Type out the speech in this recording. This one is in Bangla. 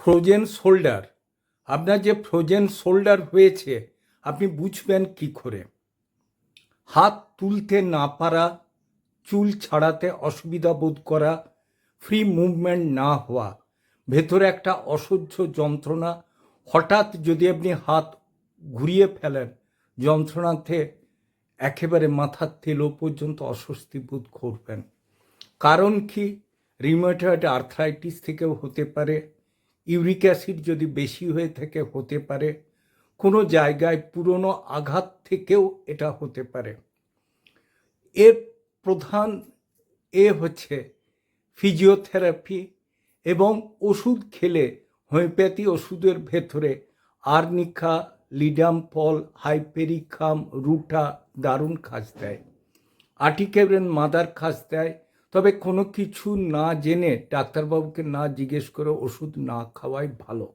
ফ্রোজেন শোল্ডার, আপনার যে ফ্রোজেন শোল্ডার হয়েছে আপনি বুঝবেন কি করে? হাত তুলতে না পারা, চুল ছাড়াতে অসুবিধা বোধ করা, ফ্রি মুভমেন্ট না হওয়া, ভেতরে একটা অসহ্য যন্ত্রণা, হঠাৎ যদি আপনি হাত ঘুরিয়ে ফেলেন যন্ত্রণাতে একেবারে মাথার তেলো পর্যন্ত অস্বস্তি বোধ করবেন। কারণ কি? রিউমেটয়েড আর্থ্রাইটিস থেকেও হতে পারে, ইউরিক অ্যাসিড যদি বেশি হয়ে থাকে হতে পারে, কোনো জায়গায় পুরনো আঘাত থেকেও এটা হতে পারে। এর প্রধান হচ্ছে ফিজিওথেরাপি এবং ওষুধ খেলে হোমিওপ্যাথি ওষুধের ভেতরে আর্নিকা, লিডামপল, হাইপেরিকাম, রুটা দারুণ কাজ দেয়। আর্টিকেরেন মাদার কাজ দেয়। তবে কোনো কিছু না জেনে ডাক্তারবাবুকে না জিজ্ঞেস করে ওষুধ না খাওয়াই ভালো।